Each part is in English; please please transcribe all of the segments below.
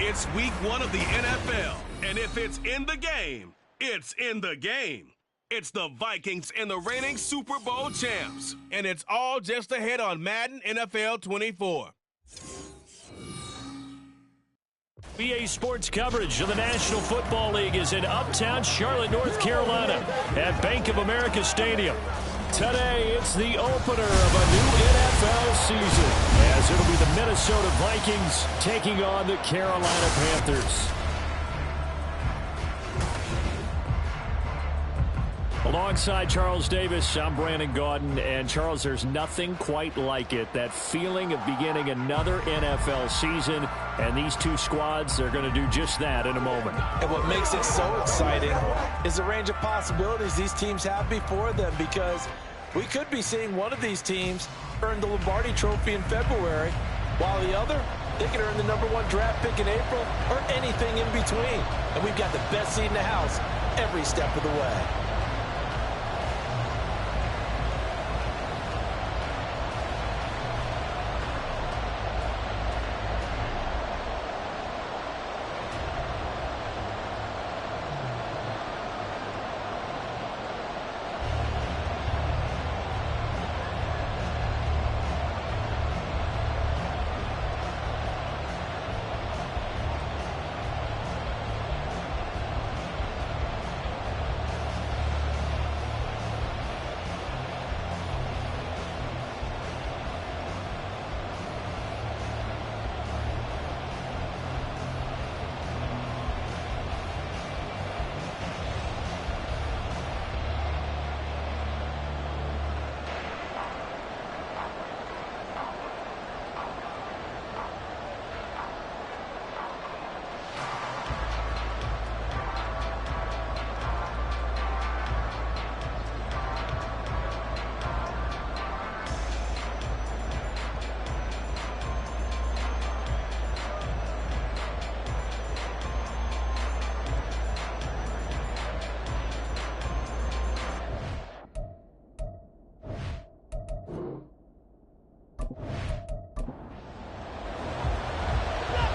It's week 1 of the NFL, and if it's in the game, it's in the game. It's the Vikings and the reigning Super Bowl champs, and it's all just ahead on Madden NFL 24. BA Sports coverage of the National Football League is in uptown Charlotte, North Carolina at Bank of America Stadium. Today, it's the opener of a new NFL season, as it'll be the Minnesota Vikings taking on the Carolina Panthers. Alongside Charles Davis, I'm Brandon Gaudin. And Charles, there's nothing quite like it. That feeling of beginning another NFL season. And these two squads are going to do just that in a moment. And what makes it so exciting is the range of possibilities these teams have before them, because we could be seeing one of these teams earn the Lombardi Trophy in February, while the other, they could earn the #1 draft pick in April or anything in between. And we've got the best seat in the house every step of the way.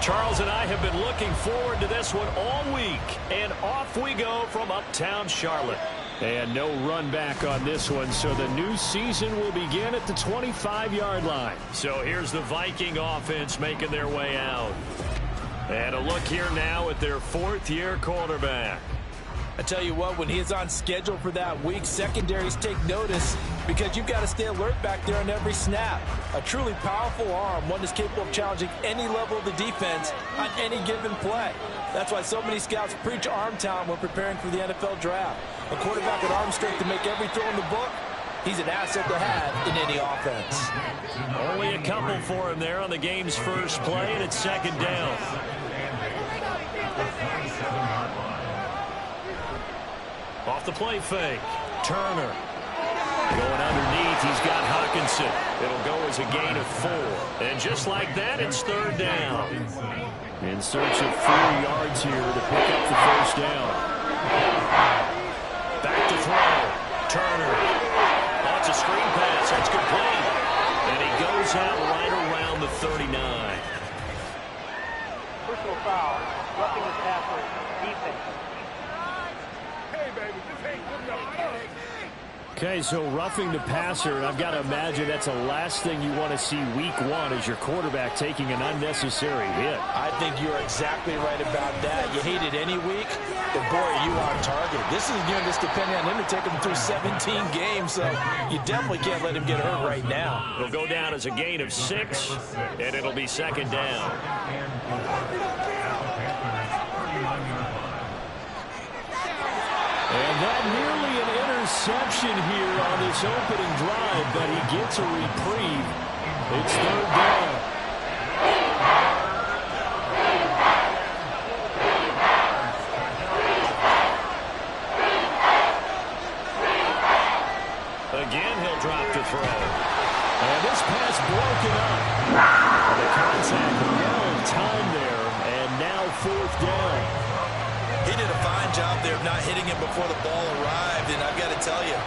Charles and I have been looking forward to this one all week, and off we go from uptown Charlotte. And no run back on this one, so the new season will begin at the 25-yard line. So here's the Viking offense making their way out. And a look here now at their 4th-year quarterback. I tell you what, when he is on schedule for that week, secondaries take notice, because you've got to stay alert back there on every snap. A truly powerful arm, one that's capable of challenging any level of the defense on any given play. That's why so many scouts preach arm talent when preparing for the NFL draft. A quarterback with arm strength to make every throw in the book, he's an asset to have in any offense. Only a couple for him there on the game's first play, and it's 2nd down. Off the play fake, Turner. Going underneath, he's got Hawkinson. It'll go as a gain of 4. And just like that, it's 3rd down. In search of 4 yards here to pick up the 1st down. Back to throw. Turner. Oh, it's a screen pass. That's complete. And he goes out right around the 39. Personal foul. Roughing the passer. Defense. Okay, so roughing the passer, and I've got to imagine that's the last thing you want to see week 1 is your quarterback taking an unnecessary hit. I think you're exactly right about that. You hate it any week, but boy, are you on target. This is a game that's depending on him to take him through 17 games, so you definitely can't let him get hurt right now. It'll go down as a gain of 6, and it'll be 2nd down. And that nearly an interception here on this opening drive, but he gets a reprieve. It's 3rd down. Again, he'll drop to throw. And this pass broken up. The contact well timed there, and now 4th down. He did a fine job there of not hitting him before the ball arrived, and I've got to tell you,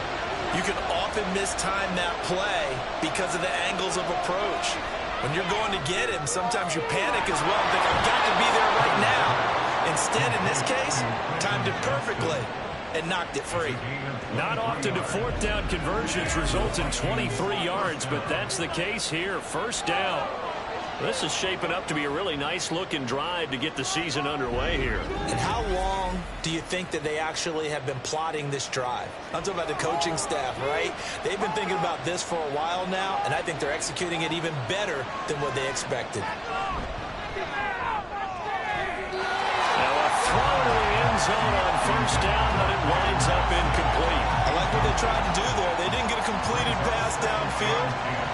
you can often mistime that play because of the angles of approach. When you're going to get him, sometimes you panic as well and think, I've got to be there right now. Instead, in this case, timed it perfectly and knocked it free. Not often do fourth down conversions result in 23 yards, but that's the case here. First down. This is shaping up to be a really nice-looking drive to get the season underway here. And how long do you think that they actually have been plotting this drive? I'm talking about the coaching staff, right? They've been thinking about this for a while now, and I think they're executing it even better than what they expected. Now a throw to the end zone on first down, but it winds up incomplete. I like what they tried to do there. They didn't get a completed pass downfield,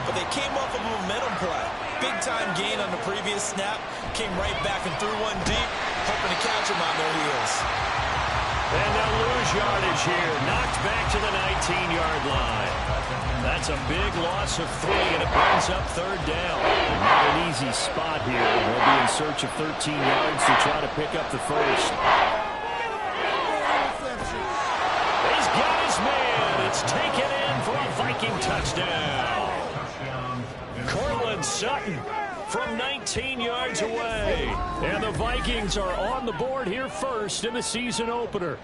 but they came off of a momentum play. Big-time gain on the previous snap, came right back and threw one deep, hoping to catch them on their heels. And they'll lose yardage here, knocked back to the 19-yard line. That's a big loss of 3, and it brings up third down. Not an easy spot here. They'll be in search of 13 yards to try to pick up the first. He's got his man. It's taken in for a Viking touchdown. Cortland Sutton from 19 yards away. And the Vikings are on the board here first in the season opener.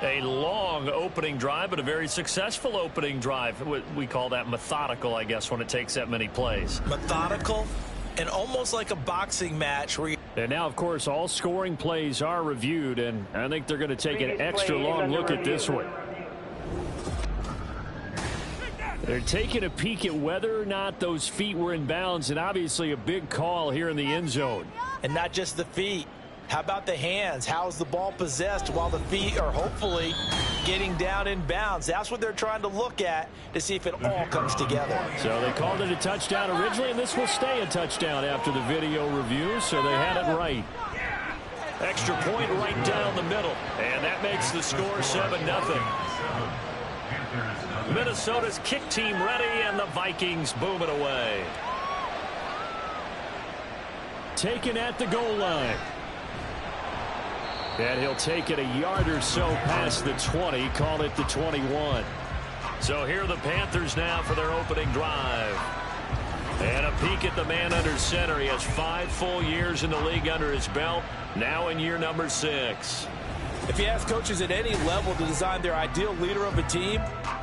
A long opening drive, but a very successful opening drive. We call that methodical, I guess, when it takes that many plays. Methodical and almost like a boxing match. And now, of course, all scoring plays are reviewed, and I think they're going to take an extra long look at this one. They're taking a peek at whether or not those feet were in bounds, and obviously a big call here in the end zone. And not just the feet. How about the hands? How's the ball possessed while the feet are hopefully getting down in bounds? That's what they're trying to look at to see if it all comes together. So they called it a touchdown originally, and this will stay a touchdown after the video review, so they had it right. Extra point right down the middle, and that makes the score 7-0. Minnesota's kick team ready, and the Vikings boom it away. Taken at the goal line. And he'll take it a yard or so past the 20, call it the 21. So here are the Panthers now for their opening drive. And a peek at the man under center. He has 5 full years in the league under his belt, now in year number 6. If you ask coaches at any level to design their ideal leader of a team,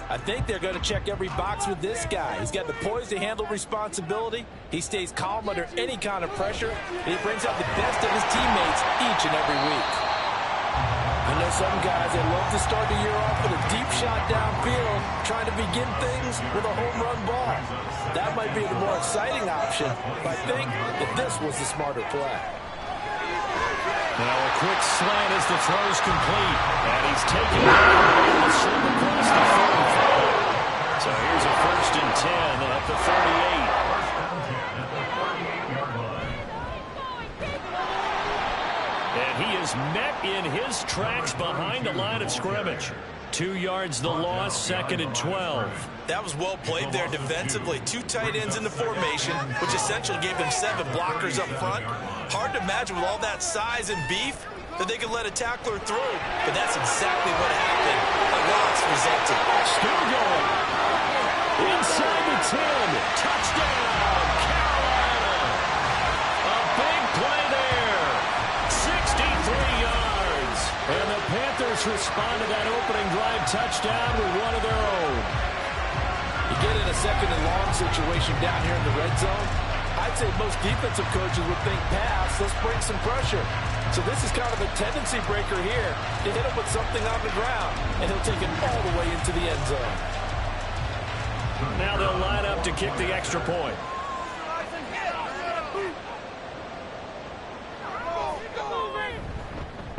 I think they're going to check every box with this guy. He's got the poise to handle responsibility. He stays calm under any kind of pressure. And he brings out the best of his teammates each and every week. I know some guys that love to start the year off with a deep shot downfield, trying to begin things with a home run ball. That might be the more exciting option, but I think that this was the smarter play. Now a quick slant as the throw's complete. And he's taken it and slip across the 45. So here's a 1st and 10 at the 38. And he is met in his tracks behind the line of scrimmage. 2 yards the loss, 2nd and 12. That was well played there defensively. 2 tight ends in the formation, which essentially gave them 7 blockers up front. Hard to imagine with all that size and beef that they could let a tackler through. But that's exactly what happened. A loss resulted. Still going. Inside the 10. Touchdown, Carolina. A big play there. 63 yards. And the Panthers respond to that opening drive touchdown with one of their own. You get in a 2nd and long situation down here in the red zone. I'd say most defensive coaches would think pass, let's bring some pressure. So this is kind of a tendency breaker here to hit him with something on the ground, and he'll take it all the way into the end zone. Now they'll line up to kick the extra point.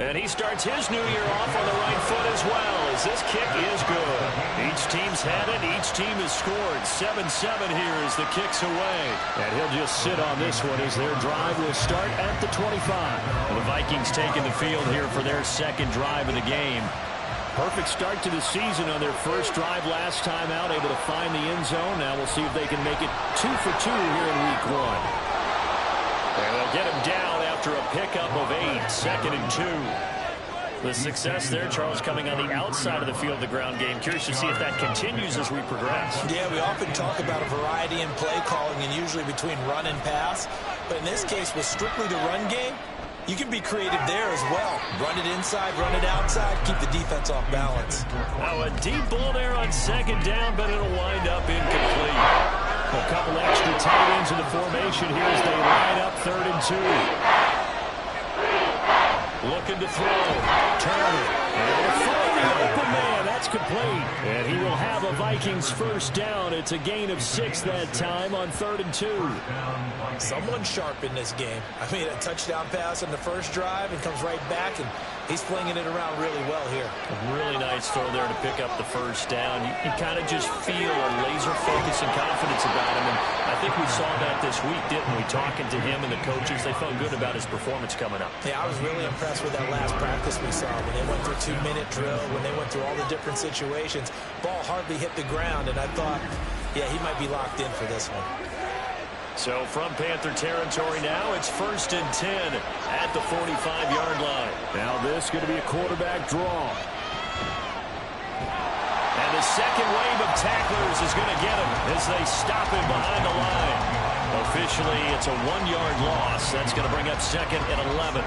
And he starts his new year off on the right foot as well, as this kick is good. Each team's had it. Each team has scored. 7-7 here as the kick's away. And he'll just sit on this one as their drive will start at the 25. And the Vikings taking the field here for their 2nd drive of the game. Perfect start to the season on their first drive last time out, able to find the end zone. Now we'll see if they can make it 2 for 2 here in week 1. And they'll get him down after a pickup of 8, 2nd and 2. The success there, Charles, coming on the outside of the field, the ground game. Curious to see if that continues as we progress. Yeah, we often talk about a variety in play calling and usually between run and pass. But in this case, with strictly the run game, you can be creative there as well. Run it inside, run it outside, keep the defense off balance. Now a deep ball there on second down, but it'll wind up incomplete. A couple extra tight ends in the formation here as they line up 3rd and 2. Looking to throw. Turner. And find the open man. That's complete. And he will have a Vikings first down. It's a gain of 6 that time on 3rd and 2. Someone sharp in this game. I mean, a touchdown pass on the first drive and comes right back, and he's flinging it around really well here. A really nice throw there to pick up the first down. You kind of just feel a laser focus and confidence about him. And I think we saw that this week, didn't we? Talking to him and the coaches, they felt good about his performance coming up. Yeah, I was really impressed with that last practice we saw when they went through 2-minute drill, when they went through all the different situations. Ball hardly hit the ground, and I thought, yeah, he might be locked in for this one. So from Panther territory now, it's 1st and 10 at the 45-yard line. Now this is going to be a quarterback draw. And the second wave of tacklers is going to get him as they stop him behind the line. Officially, it's a 1-yard loss. That's going to bring up 2nd and 11.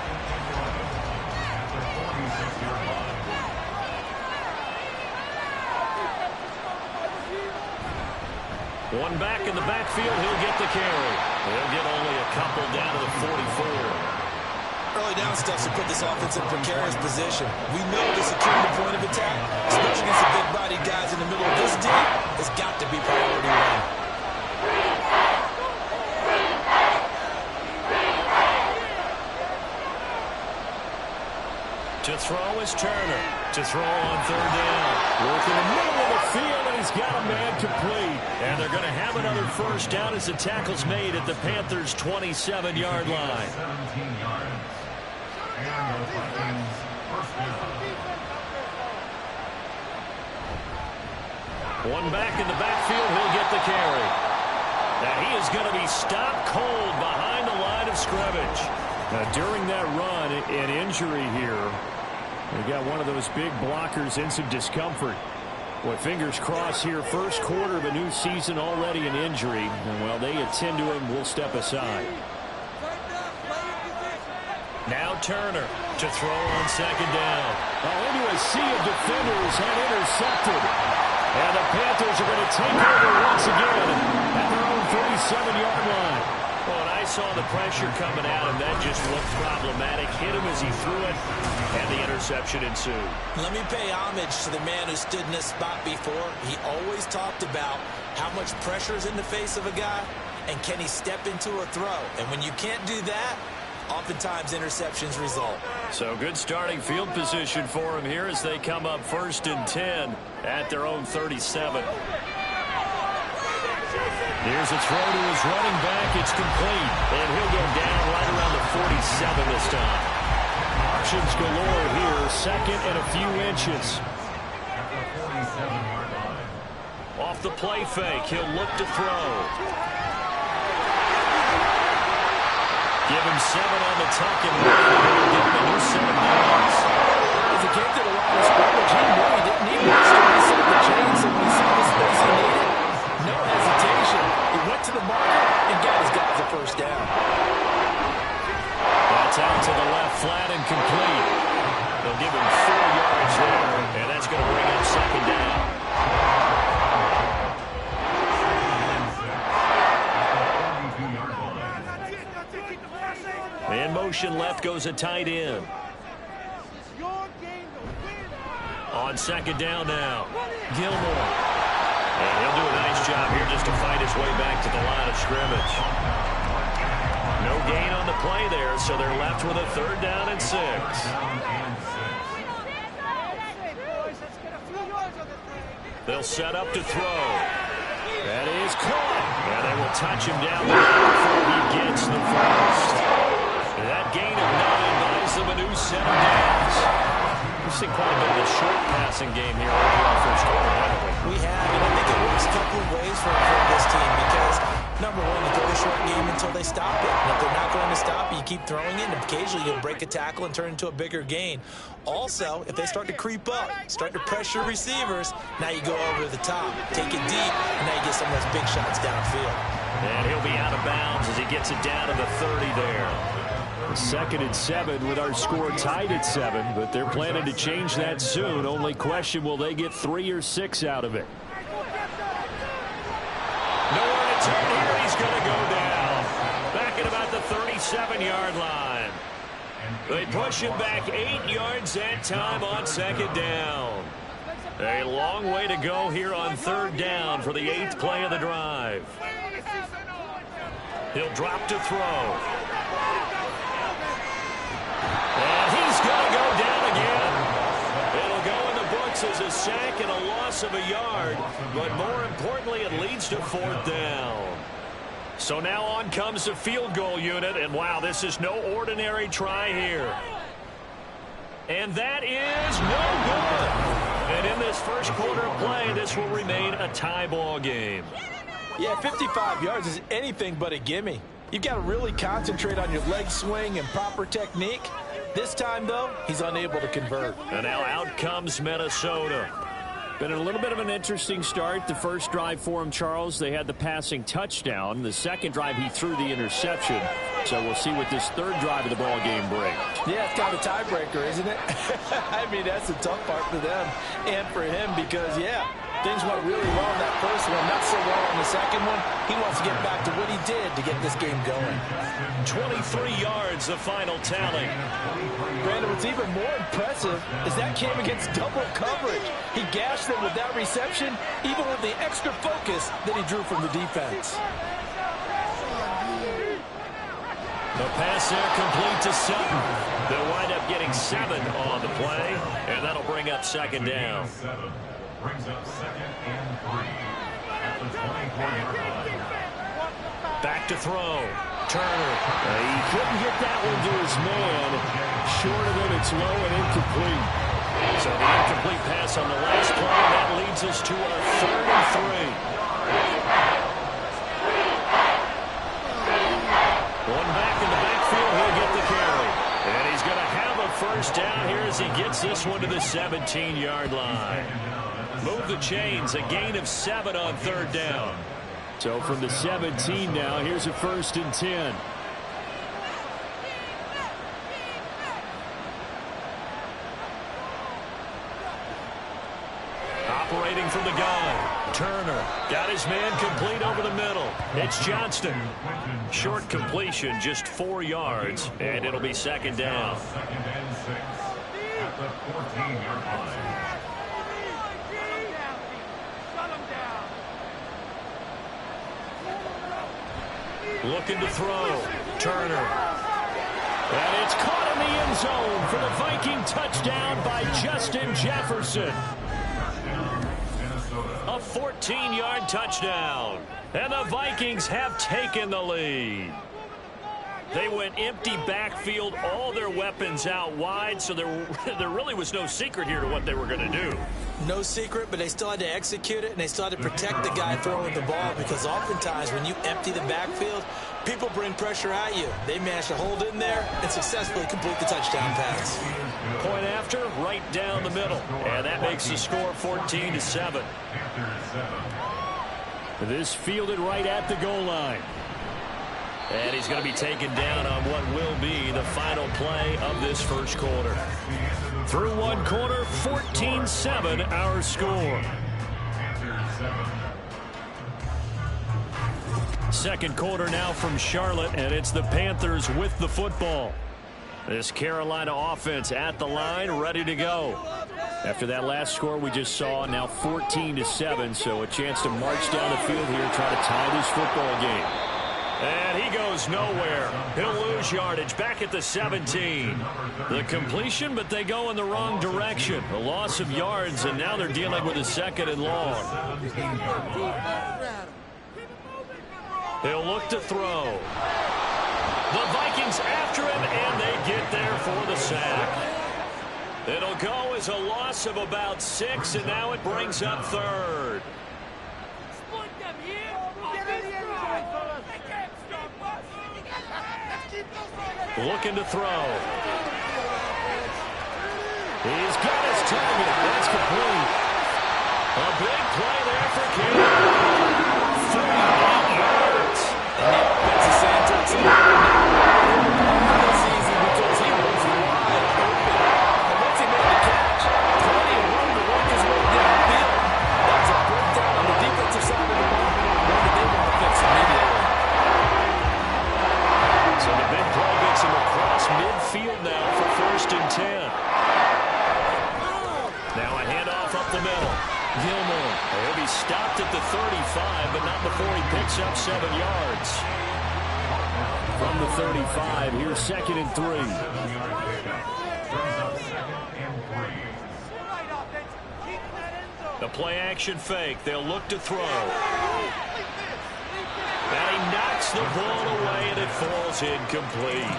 One back in the backfield, he'll get the carry. He'll get only a couple down to the 44. Early down stuff to put this offense in a precarious position. We know the securing the point of attack, especially against the big-bodied guys in the middle of this deal, has got to be priority one. To throw is Turner. To throw on 3rd down. Work in the middle of the field, and he's got a man complete. And they're going to have another first down as the tackle's made at the Panthers' 27-yard line. One back in the backfield, he'll get the carry. Now he is going to be stopped cold behind the line of scrimmage. Now during that run, an injury here. They got one of those big blockers in some discomfort. Well, fingers crossed here. First quarter of a new season, already an injury. And while they attend to him, we'll step aside. Now Turner to throw on 2nd down. Into a sea of defenders and intercepted. And the Panthers are going to take over once again at their own 37-yard line. Well, and I saw the pressure coming at him. That just looked problematic. Hit him as he threw it, and the interception ensued. Let me pay homage to the man who stood in this spot before. He always talked about how much pressure is in the face of a guy, and can he step into a throw. And when you can't do that, oftentimes interceptions result. So good starting field position for him here as they come up 1st and 10 at their own 37. Here's a throw to his running back. It's complete. And he'll go down right around the 47 this time. Options galore here. 2nd and a few inches. Off the play fake. He'll look to throw. Give him 7 on the tuck and run. He'll get him a new 7 yards. As he came to the line of scrimmage, he knew he didn't need much to reset the chains. So when he saw the space he needed, no hesitation. He went to the marker and got his guys a first down. That's out to the left, flat and complete. They'll give him 4 yards there, and that's going to bring up 2nd down. In motion left goes a tight end. On 2nd down now, Gilmore. And he'll do a nice job here just to fight his way back to the line of scrimmage. No gain on the play there, so they're left with a 3rd down and 6. They'll set up to throw. That is caught. And they will touch him down before he gets the first. That gain of 9 buys them a new 7 downs. We've seen quite a bit of a short passing game here early on first quarter, haven't we? We have, and I think it works a couple of ways for this team because, number one, you go the short game until they stop it. And if they're not going to stop happy you keep throwing it, and occasionally you'll break a tackle and turn into a bigger gain. Also, if they start to creep up, start to pressure receivers, now you go over the top, take it deep, and now you get some of those big shots downfield. And he'll be out of bounds as he gets it down to the 30 there. 2nd and 7 with our score tied at 7, but they're planning to change that soon. Only question, will they get 3 or 6 out of it? Nowhere to turn here. He's going to go down. Back at about the 37-yard line. They push him back 8 yards that time on 2nd down. A long way to go here on 3rd down for the 8th play of the drive. He'll drop to throw. And he's going to go down again. It'll go in the books as a sack and a loss of a yard. But more importantly, it leads to 4th down. So now on comes the field goal unit. And wow, this is no ordinary try here. And that is no good. And in this first quarter of play, this will remain a tie ball game. Yeah, 55 yards is anything but a gimme. You've got to really concentrate on your leg swing and proper technique. This time, though, he's unable to convert. And now out comes Minnesota. Been a little bit of an interesting start. The first drive for him, Charles, they had the passing touchdown. The second drive, he threw the interception. So we'll see what this 3rd drive of the ball game brings. Yeah, it's kind of a tiebreaker, isn't it? I mean, that's the tough part for them and for him because, yeah, things went really well in that first one, not so well in the second one. He wants to get back to what he did to get this game going. 23 yards, the final tally. Brandon, what's even more impressive is that came against double coverage. He gashed them with that reception, even with the extra focus that he drew from the defense. The pass there complete to Sutton. They'll wind up getting 7 on the play, and that'll bring up 2nd down. Brings up 2nd and 3 at the 24-yard line. Back to throw. Turner. He couldn't get that one to his man. Short of it, it's low and incomplete. So the incomplete pass on the last play, that leads us to our 3rd and 3. One back in the backfield, he'll get the carry. And he's going to have a first down here as he gets this one to the 17-yard line. Move the chains, a gain of 7 on 3rd down. So from the 17 now, here's a 1st and 10. Operating from the gun. Turner got his man complete over the middle. It's Johnston. Short completion, just 4 yards, and it'll be 2nd down. 2nd and 6 at the 14-yard line. Looking to throw. Turner. And it's caught in the end zone for the Viking touchdown by Justin Jefferson. A 14-yard touchdown. And the Vikings have taken the lead. They went empty backfield, all their weapons out wide, so there really was no secret here to what they were going to do. No secret, but they still had to execute it, and they still had to protect the guy throwing the ball because oftentimes when you empty the backfield, people bring pressure at you. They managed to hold in there and successfully complete the touchdown pass. Point after, right down the middle, and that makes the score 14-7. This fielded right at the goal line. And he's going to be taken down on what will be the final play of this first quarter. Through one quarter, 14-7 our score. Second quarter now from Charlotte, and it's the Panthers with the football. This Carolina offense at the line, ready to go. After that last score we just saw, now 14-7, so a chance to march down the field here, try to tie this football game. And he goes nowhere. He'll lose yardage back at the 17. The completion, but they go in the wrong direction. A loss of yards, and now they're dealing with a 2nd and long. He'll look to throw. The Vikings after him, and they get there for the sack. It'll go as a loss of about 6, and now it brings up 3rd. Looking to throw. He's got his target. That's complete. A big play there for King. 38 yards. And the offensive Santos this season because he was wide open. And once he made the catch, plenty of room to work his way downfield. That was a breakdown on the defensive side of the ball. One that they want to fix immediately. So the big play gets him across midfield now for 1st and 10. Now a handoff up the middle. Gilmore. He'll be stopped at the 35, but not before he picks up 7 yards. From the 35, here's 2nd and 3. 7-yard pickup. Brings up 2nd and 3. The play action fake. They'll look to throw. And he knocks the ball away, and it falls incomplete.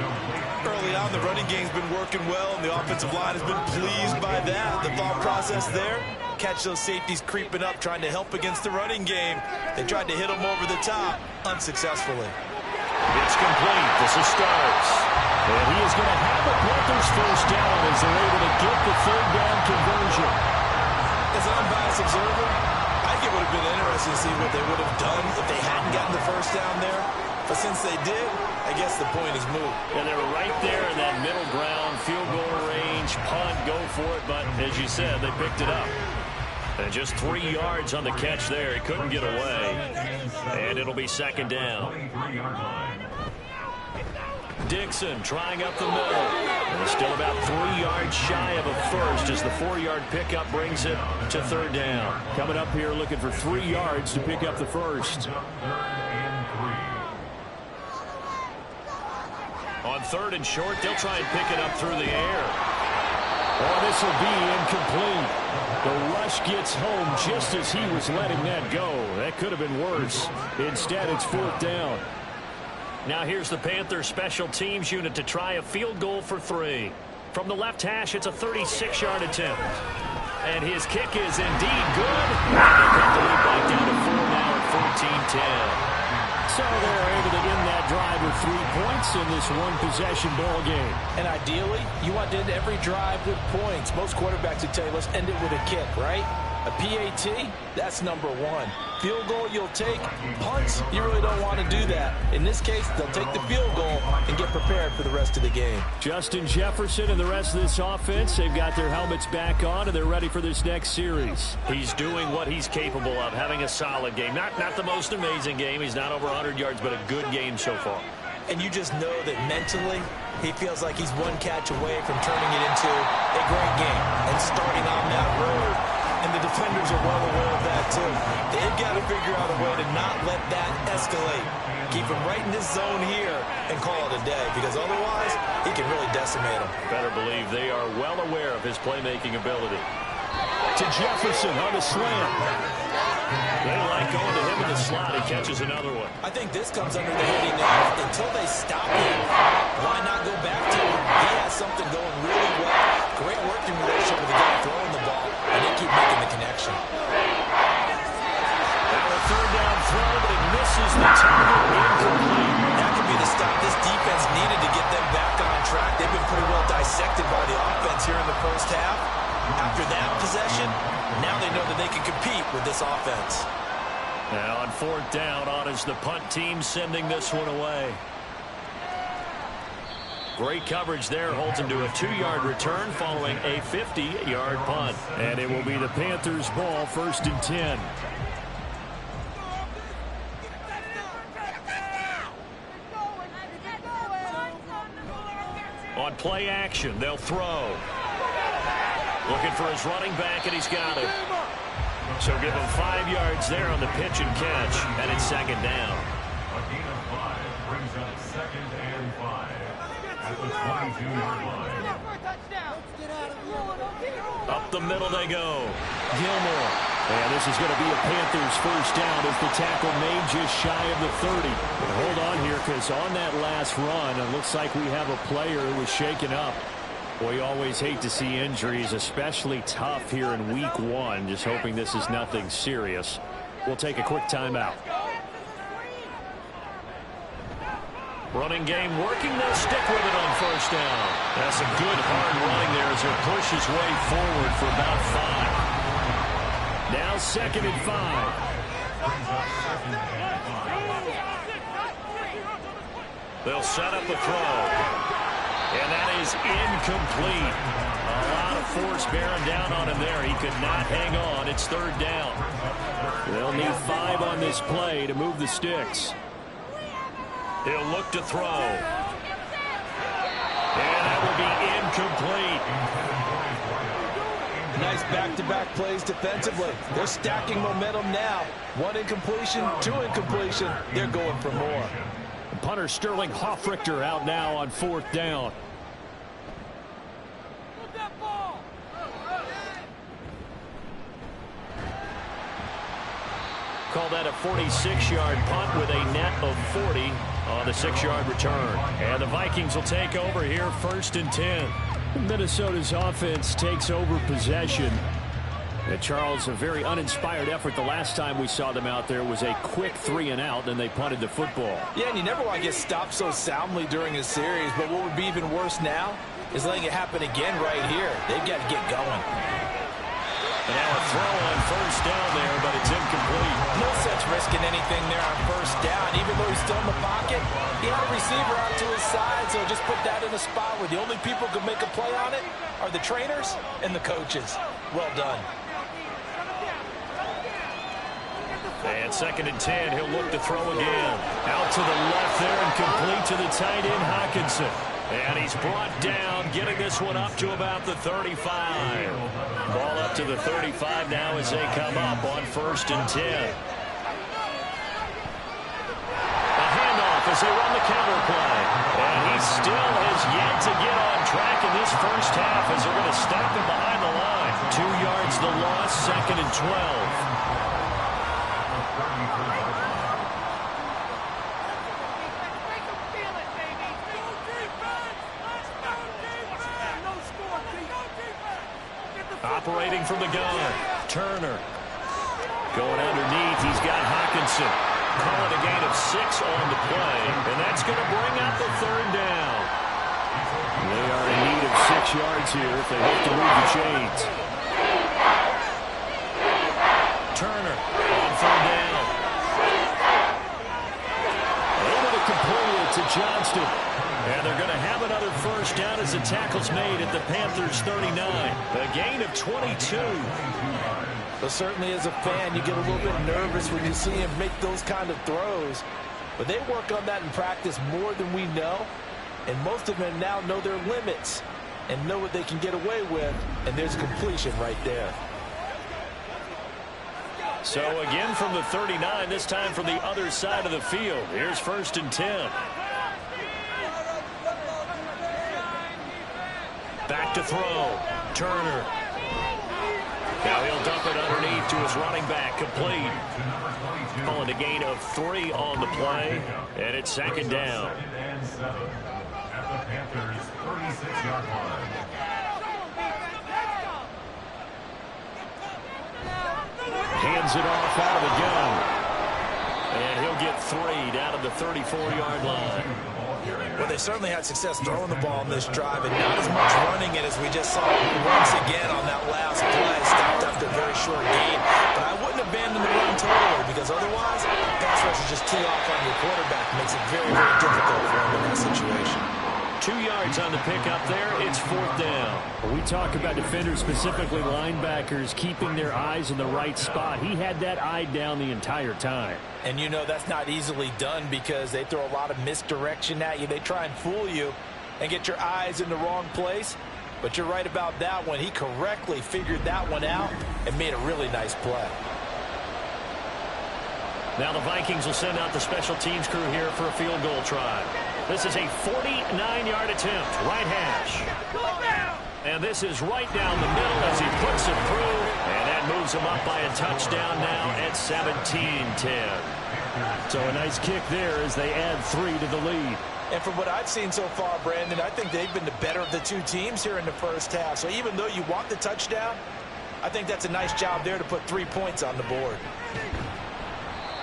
Early on, the running game's been working well, and the offensive line has been pleased by that. The thought process there, catch those safeties creeping up, trying to help against the running game. They tried to hit them over the top, unsuccessfully. It's complete. This is Starks. And he is going to have the Panthers 1st down as they're able to get the 3rd down conversion. As an unbiased observer, I think it would have been interesting to see what they would have done if they hadn't gotten the 1st down there. But since they did, I guess the point is moot. And they were right there in that middle ground, field goal range, punt, go for it. But as you said, they picked it up. And just 3 yards on the catch there. He couldn't get away. And it'll be 2nd down. 23-yard line. Dixon trying up the middle. And still about 3 yards shy of a 1st as the 4-yard pickup brings it to 3rd down. Coming up here looking for 3 yards to pick up the 1st. On 3rd and short, they'll try and pick it up through the air. Oh, this will be incomplete. The rush gets home just as he was letting that go. That could have been worse. Instead, it's 4th down. Now here's the Panthers special teams unit to try a field goal for 3. From the left hash, it's a 36-yard attempt. And his kick is indeed good. They cut the lead back down to 4 now at 14-10. So they're able to end that drive with 3 points in this one-possession ball game. And ideally, you want to end every drive with points. Most quarterbacks would tell you, let's end it with a kick, right? A PAT, that's number 1. Field goal you'll take. Punts, you really don't want to do that. In this case, they'll take the field goal and get prepared for the rest of the game. Justin Jefferson and the rest of this offense, they've got their helmets back on, and they're ready for this next series. He's doing what he's capable of, having a solid game. Not the most amazing game. He's not over 100 yards, but a good game so far. And you just know that mentally, he feels like he's one catch away from turning it into a great game and starting on that road. And the defenders are well aware of that, too. They've got to figure out a way to not let that escalate. Keep him right in this zone here and call it a day, because otherwise, he can really decimate him. Better believe they are well aware of his playmaking ability. To Jefferson on the slant. They like going to him in the slot. He catches another one. I think this comes under the heading of until they stop him, why not go back to him? He has something going really well. Great working relationship with the guy throwing the ball, and they keep making the connection. Now a 3rd down throw, but it misses the target. Incomplete. That could be the stop this defense needed to get them back on track. They've been pretty well dissected by the offense here in the 1st half. After that possession, now they know that they can compete with this offense. Now on 4th down, on is the punt team sending this one away. Great coverage there, holds him to a 2-yard return following a 50-yard punt. And it will be the Panthers' ball, 1st and 10. On play action, they'll throw. Looking for his running back, and he's got it. So give him 5 yards there on the pitch and catch, and it's 2nd down. A gain of 5 brings up 2nd and 5 at the 22-yard line. Up the middle they go. Gilmore. And this is going to be a Panthers 1st down as the tackle made just shy of the 30. But hold on here, because on that last run, it looks like we have a player who was shaken up. Boy, you always hate to see injuries, especially tough here in week 1. Just hoping this is nothing serious. We'll take a quick timeout. Running game working. They'll stick with it on first down. That's a good hard running there as he'll push his way forward for about 5. Now 2nd and 5. They'll set up a throw. And that is incomplete. A lot of force bearing down on him there. He could not hang on. It's 3rd down. They'll need 5 on this play to move the sticks. He'll look to throw. And that will be incomplete. Nice back-to-back plays defensively. They're stacking momentum now. 1 incompletion, 2 incompletion. They're going for more. Punter Sterling Hoffrichter out now on 4th down. Call that a 46-yard punt with a net of 40 on the 6-yard return. And the Vikings will take over here 1st and 10. Minnesota's offense takes over possession. And Charles, a very uninspired effort. The last time we saw them out there was a quick 3-and-out, then they punted the football. Yeah, and you never want to get stopped so soundly during a series, but what would be even worse now is letting it happen again right here. They've got to get going. And now a throw on first down there, but it's incomplete. No sense risking anything there on first down. Even though he's still in the pocket, he had a receiver out to his side, so just put that in a spot where the only people who can make a play on it are the trainers and the coaches. Well done. And 2nd and 10, he'll look to throw again. Out to the left there and complete to the tight end, Hockenson. And he's brought down, getting this one up to about the 35. Ball up to the 35 now as they come up on 1st and 10. A handoff as they run the counter play. And he still has yet to get on track in this first half as they're going to stack him behind the line. 2 yards the loss, 2nd and 12. Operating from the gun, Turner. Going underneath, he's got Hockenson. Calling a gain of 6 on the play, and that's going to bring out the 3rd down. They are in need of 6 yards here if they hope to move the chains. Turner on 3rd down. Able to complete it to Johnston. And they're going to have another first down as the tackle's made at the Panthers' 39. A gain of 22. But certainly as a fan, you get a little bit nervous when you see him make those kind of throws. But they work on that in practice more than we know. And most of them now know their limits and know what they can get away with. And there's completion right there. So again from the 39, this time from the other side of the field. Here's 1st and 10. Back to throw. Turner. Now he'll dump it underneath to his running back. Complete. Calling a gain of 3 on the play. And it's 2nd down. At the Panthers' 36-yard line. Hands it off out of the gun. And he'll get 3 down at the 34-yard line. Well, they certainly had success throwing the ball in this drive, and not as much running it as we just saw once again on that last play. Stopped after a very short gain. But I wouldn't abandon the run totally, because otherwise, pass rush is just tee off on your quarterback. It makes it very, very difficult for him in that situation. 2 yards on the pickup there. It's 4th down. We talk about defenders, specifically linebackers, keeping their eyes in the right spot. He had that eye down the entire time. And you know that's not easily done because they throw a lot of misdirection at you. They try and fool you and get your eyes in the wrong place. But you're right about that one. He correctly figured that one out and made a really nice play. Now the Vikings will send out the special teams crew here for a field goal try. This is a 49-yard attempt, right hash. And this is right down the middle as he puts it through. And that moves him up by a touchdown now at 17-10. So a nice kick there as they add 3 to the lead. And from what I've seen so far, Brandon, I think they've been the better of the two teams here in the first half. So even though you want the touchdown, I think that's a nice job there to put 3 points on the board.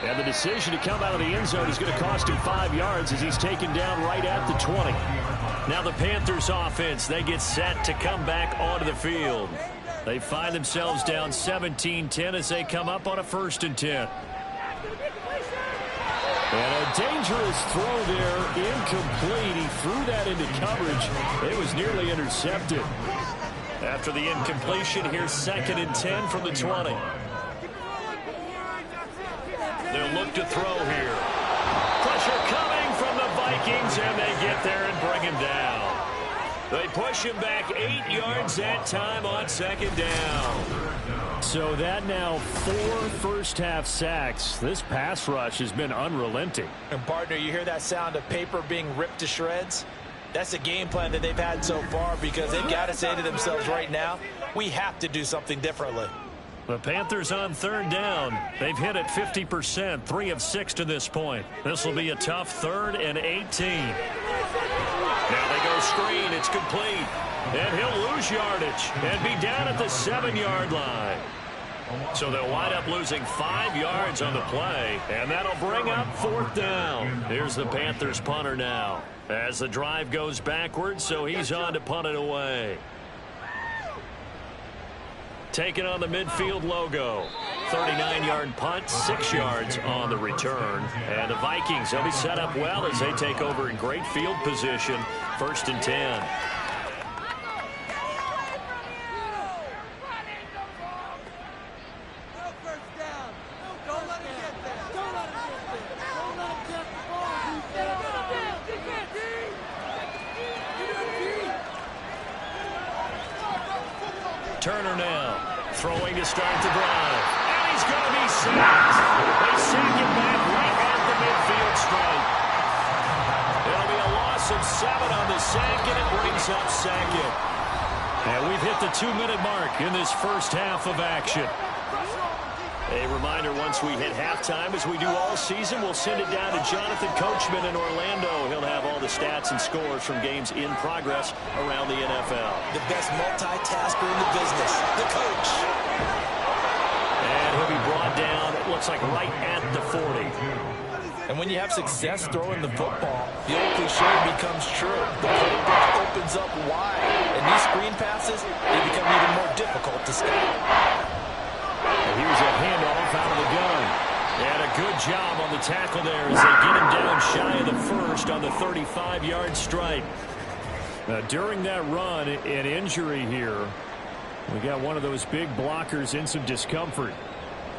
And the decision to come out of the end zone is going to cost him 5 yards as he's taken down right at the 20. Now the Panthers offense, they get set to come back onto the field. They find themselves down 17-10 as they come up on a 1st and 10. And a dangerous throw there, incomplete. He threw that into coverage. It was nearly intercepted. After the incompletion, here's 2nd and 10 from the 20. They'll look to throw here. Pressure coming from the Vikings, and they get there and bring him down. They push him back 8 yards that time on 2nd down. So that now 4 first-half sacks. This pass rush has been unrelenting. And, partner, you hear that sound of paper being ripped to shreds? That's the game plan that they've had so far because they've got to say to themselves right now, we have to do something differently. The Panthers on 3rd down. They've hit it 50%, 3 of 6 to this point. This will be a tough 3rd and 18. Now they go screen. It's complete. And he'll lose yardage and be down at the 7-yard line. So they'll wind up losing 5 yards on the play, and that'll bring up 4th down. Here's the Panthers punter now as the drive goes backwards, so he's on to punt it away. Taking on the midfield logo. 39-yard punt, 6 yards on the return. And the Vikings, they'll be set up well as they take over in great field position. 1st and 10. Turner now, throwing to start the drive. And he's going to be sacked. They sack him back right at the midfield stripe. It'll be a loss of 7 on the sack, and it brings up 2nd. And we've hit the 2-minute mark in this first half of action. A reminder, once we hit halftime, as we do all season, we'll send it down to Jonathan Coachman in Orlando. He'll have all the stats and scores from games in progress around the NFL. The best multitasker in the business, the coach. And he'll be brought down, it looks like right at the 40. And when you have success throwing the football, the old cliche becomes true. The playbook opens up wide. And these screen passes, they become even more difficult to stop. And here's a handoff out of the gun. And a good job on the tackle there as they get him down shy of the 1st on the 35-yard strike. Now, during that run, an injury here. We got one of those big blockers in some discomfort.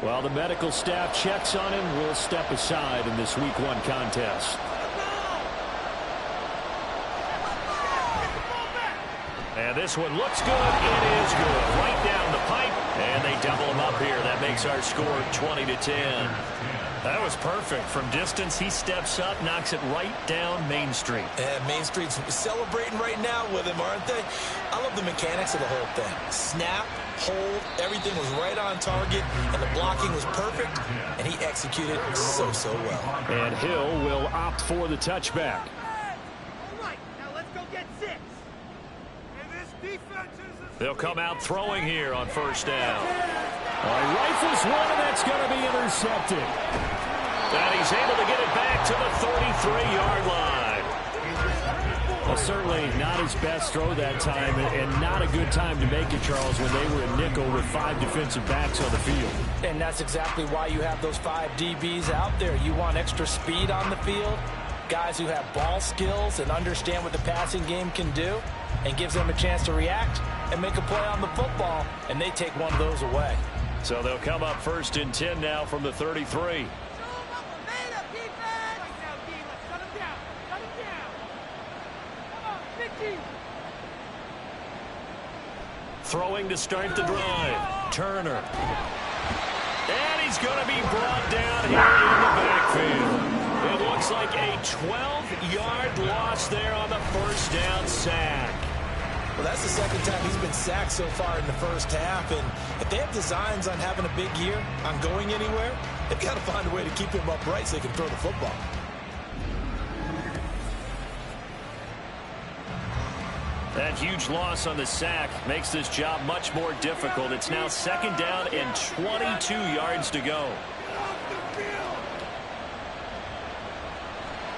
While the medical staff checks on him, we'll step aside in this Week 1 contest. And this one looks good. It is good. Right down the pipe. And they double him up here. That makes our score 20-10. That was perfect. From distance, he steps up, knocks it right down Main Street. And Main Street's celebrating right now with him, aren't they? I love the mechanics of the whole thing. Snap, hold, everything was right on target, and the blocking was perfect, and he executed so well. And Hill will opt for the touchback. All right, now let's go get 6. And this defense is... They'll come out throwing here on 1st down. Rifles one, and that's going to be intercepted. And he's able to get it back to the 33-yard line. Well, certainly not his best throw that time, and not a good time to make it, Charles, when they were in nickel with 5 defensive backs on the field. And that's exactly why you have those 5 DBs out there. You want extra speed on the field, guys who have ball skills and understand what the passing game can do, and gives them a chance to react and make a play on the football, and they take one of those away. So they'll come up 1st and 10 now from the 33. Throwing to start the drive. Turner. And he's going to be brought down here in the backfield. It looks like a 12-yard loss there on the 1st down sack. Well, that's the 2nd time he's been sacked so far in the first half. And if they have designs on having a big year, on going anywhere, they've got to find a way to keep him upright so they can throw the football. That huge loss on the sack makes this job much more difficult. It's now 2nd down and 22 yards to go.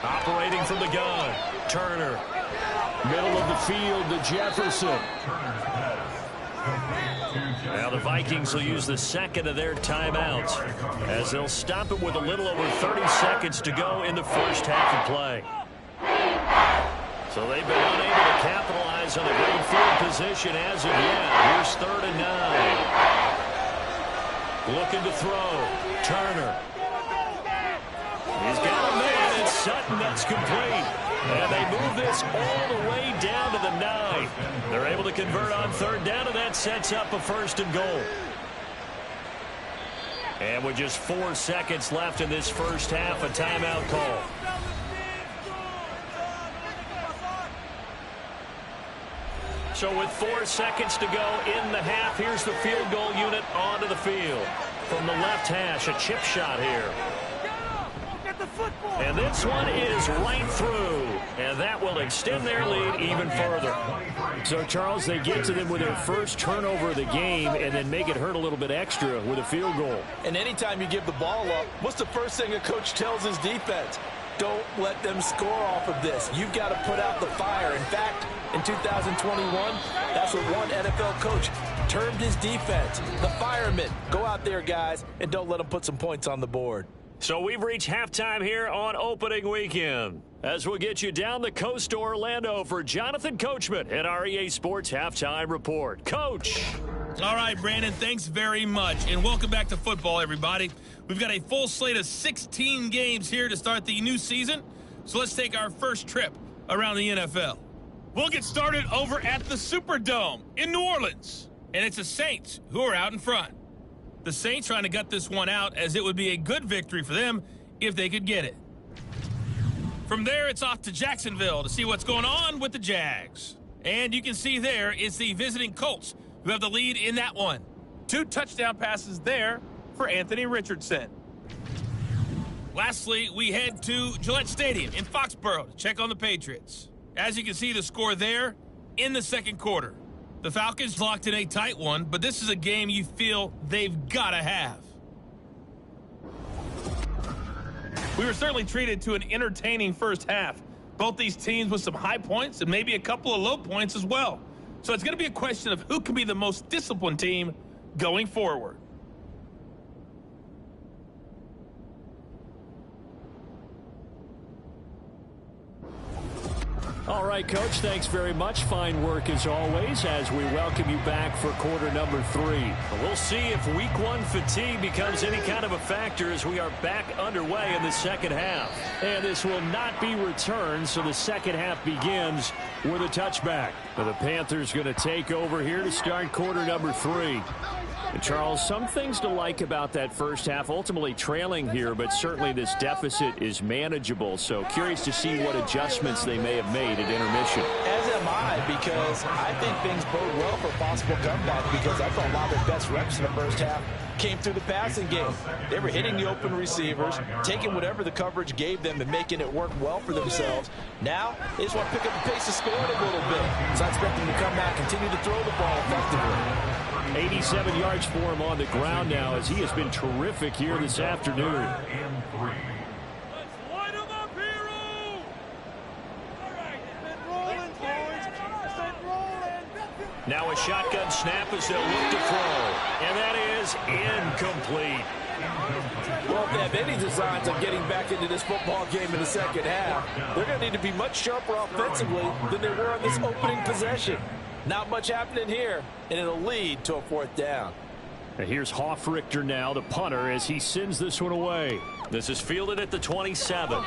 Operating from the gun, Turner. Middle of the field to Jefferson. Now the Vikings will use the second of their timeouts as they'll stop it with a little over 30 seconds to go in the first half of play. So they've been unable to capitalize on a great field position as of yet. Here's 3rd and 9. Looking to throw. Turner. He's got a man, and Sutton, that's complete. And they move this all the way down to the 9. They're able to convert on 3rd down, and that sets up a 1st and goal. And with just 4 seconds left in this first half, a timeout call. So with 4 seconds to go in the half, here's the field goal unit onto the field. From the left hash, a chip shot here. And this one is right through. And that will extend their lead even further. So, Charles, they get to them with their first turnover of the game and then make it hurt a little bit extra with a field goal. And anytime you give the ball up, what's the first thing a coach tells his defense? Don't let them score off of this. You've got to put out the fire. In fact, in 2021, that's what one NFL coach termed his defense. The firemen. Go out there, guys, and don't let them put some points on the board. So we've reached halftime here on opening weekend. As we'll get you down the coast to Orlando for Jonathan Coachman at our EA Sports Halftime Report. Coach. All right, Brandon, thanks very much. And welcome back to football, everybody. We've got a full slate of 16 games here to start the new season. So let's take our first trip around the NFL. We'll get started over at the Superdome in New Orleans. And it's the Saints who are out in front. The Saints trying to gut this one out, as it would be a good victory for them if they could get it. From there, it's off to Jacksonville to see what's going on with the Jags. And you can see there is the visiting Colts who have the lead in that one. 2 touchdown passes there for Anthony Richardson. Lastly, we head to Gillette Stadium in Foxborough to check on the Patriots. As you can see, the score there in the second quarter. The Falcons locked in a tight one, but this is a game you feel they've got to have. We were certainly treated to an entertaining first half. Both these teams with some high points and maybe a couple of low points as well. So it's going to be a question of who can be the most disciplined team going forward. All right, Coach, thanks very much. Fine work as always as we welcome you back for quarter number 3. We'll see if week 1 fatigue becomes any kind of a factor as we are back underway in the second half. And this will not be returned, so the second half begins with a touchback. Now the Panthers going to take over here to start quarter number 3. And Charles, some things to like about that first half, ultimately trailing here, but certainly this deficit is manageable. So curious to see what adjustments they may have made at intermission. As am I, because I think things bode well for a possible comeback, because I thought a lot of their best reps in the first half came through the passing game. They were hitting the open receivers, taking whatever the coverage gave them and making it work well for themselves. Now, they just want to pick up the pace of scoring a little bit. So I expect them to come back, continue to throw the ball effectively. 87 yards for him on the ground now, as he has been terrific here this afternoon. Let's light him up, hero! All right, been rolling, boys. Been rolling. Now a shotgun snap as they'll look to throw. And that is incomplete. Well, if they have any designs on getting back into this football game in the second half, they're going to need to be much sharper offensively than they were on this opening possession. Not much happening here, and it'll lead to a 4th down. And here's Hoffrichter now, the punter, as he sends this one away. This is fielded at the 27.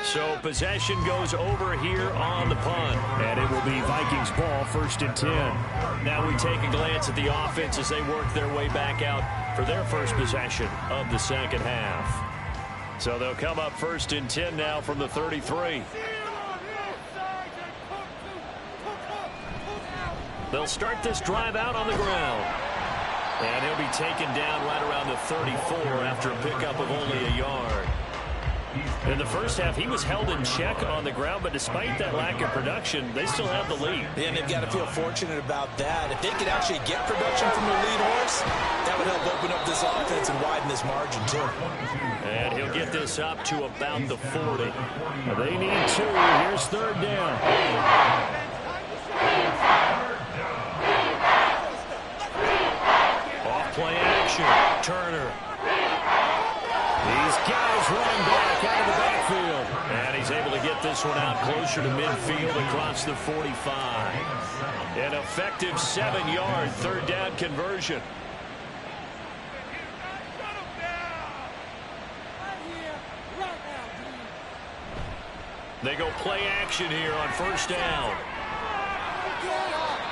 So possession goes over here on the punt. And it will be Vikings ball, 1st and 10. Now we take a glance at the offense as they work their way back out for their first possession of the second half. So they'll come up 1st and 10 now from the 33. They'll start this drive out on the ground. And he'll be taken down right around the 34 after a pickup of only a yard. In the first half, he was held in check on the ground, but despite that lack of production, they still have the lead. And they've got to feel fortunate about that. If they could actually get production from their lead horse, that would help open up this offense and widen this margin, too. And he'll get this up to about the 40. They need 2. Here's third down. Off-play action. Turner. These guys running back out of the backfield. And he's able to get this one out closer to midfield across the 45. An effective 7-yard third down conversion. They go play action here on first down.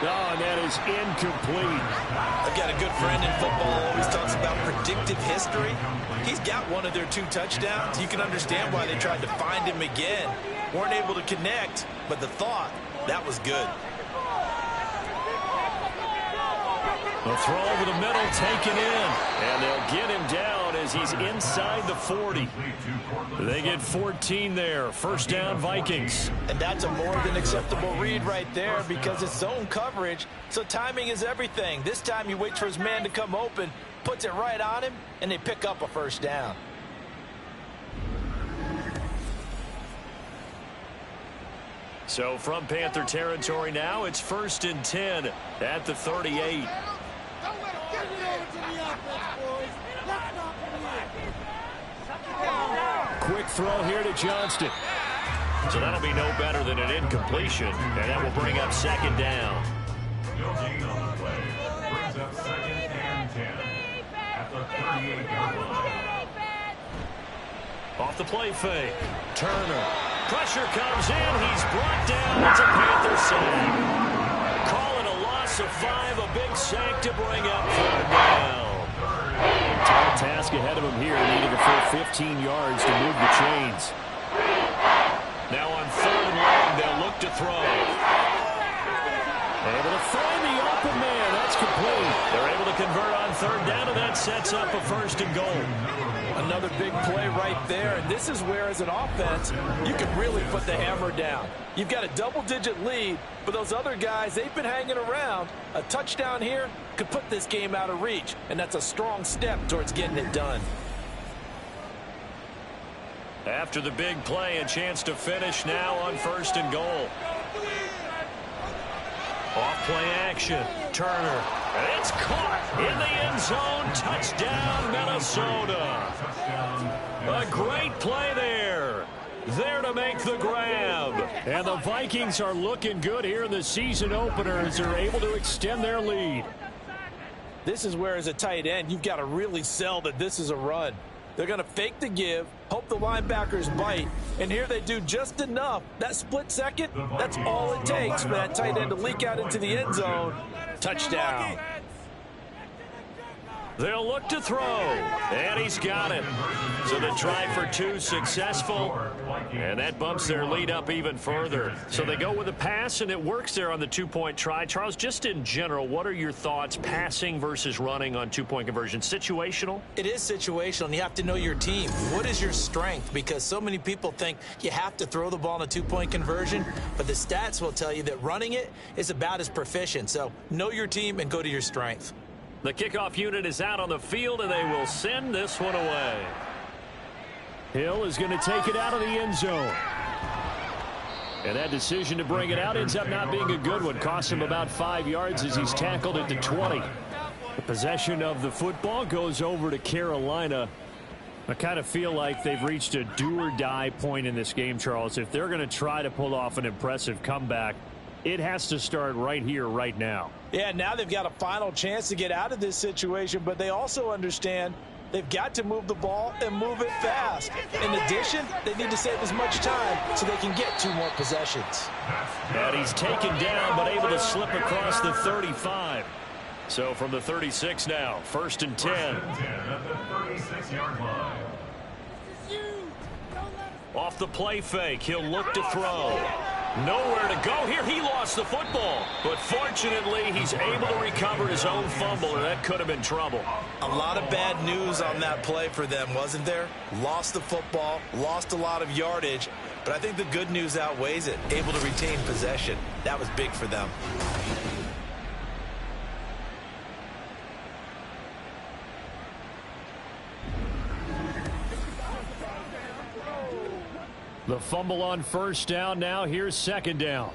Oh, and that is incomplete. I've got a good friend in football, always talks about predictive history. He's got one of their 2 touchdowns. You can understand why they tried to find him again. Weren't able to connect, but the thought, that was good. A throw over the middle taken in, and they'll get him down as he's inside the 40. They get 14 there. First down, Vikings. And that's a more than acceptable read right there because it's zone coverage, so timing is everything. This time he waits for his man to come open, puts it right on him, and they pick up a first down. So from Panther territory now, it's 1st and 10 at the 38. Quick throw here to Johnston. So that'll be no better than an incompletion, and that will bring up second down. Building on the play brings up 2nd and 10 at the 38-yard line. Off the play fake. Turner. Pressure comes in. He's brought down. It's a Panther sack. Call it a loss of 5. A big sack to bring up third down. Tall task ahead of him here, needing a full 15 yards to move the chains. Now on 3rd and long, they'll look to throw. Able to find the open man. That's complete. They're able to convert on 3rd down, and that sets up a 1st and goal. Another big play right there, and this is where, as an offense, you can really put the hammer down. You've got a double-digit lead, but those other guys, they've been hanging around. A touchdown here could put this game out of reach, and that's a strong step towards getting it done. After the big play, a chance to finish now on 1st and goal. Off-play action. Turner. And it's caught in the end zone. Touchdown, Minnesota. A great play there. There to make the grab. And the Vikings are looking good here in the season opener as they're able to extend their lead. This is where, as a tight end, you've got to really sell that this is a run. They're going to fake the give, hope the linebackers bite, and here they do just enough. That split second, that's all it takes for that tight end to leak out into the end zone. Touchdown. They'll look to throw, and he's got it. So the try for 2 successful, and that bumps their lead up even further. So they go with a pass, and it works there on the 2-point try. Charles, just in general, what are your thoughts passing versus running on 2-point conversion? Situational? It is situational, and you have to know your team. What is your strength? Because so many people think you have to throw the ball in a 2-point conversion, but the stats will tell you that running it is about as proficient. So know your team and go to your strength. The kickoff unit is out on the field, and they will send this one away. Hill is going to take it out of the end zone. And that decision to bring it out ends up not being a good one. Costs him about 5 yards as he's tackled at the 20. The possession of the football goes over to Carolina. I kind of feel like they've reached a do-or-die point in this game, Charles. If they're going to try to pull off an impressive comeback, it has to start right here, right now. Yeah, now they've got a final chance to get out of this situation, but they also understand they've got to move the ball and move it fast. In addition, they need to save as much time so they can get 2 more possessions. And he's taken down, but able to slip across the 35. So from the 36 now, 1st and 10. At the 36-yard line. Off the play fake, he'll look to throw. Nowhere to go here. He lost lost the football. But fortunately, he's able to recover his own fumble, and that could have been trouble. A lot of bad news on that play for them, wasn't there? Lost the football, lost a lot of yardage, but I think the good news outweighs it. Able to retain possession. That was big for them. The fumble on first down. Now here's second down.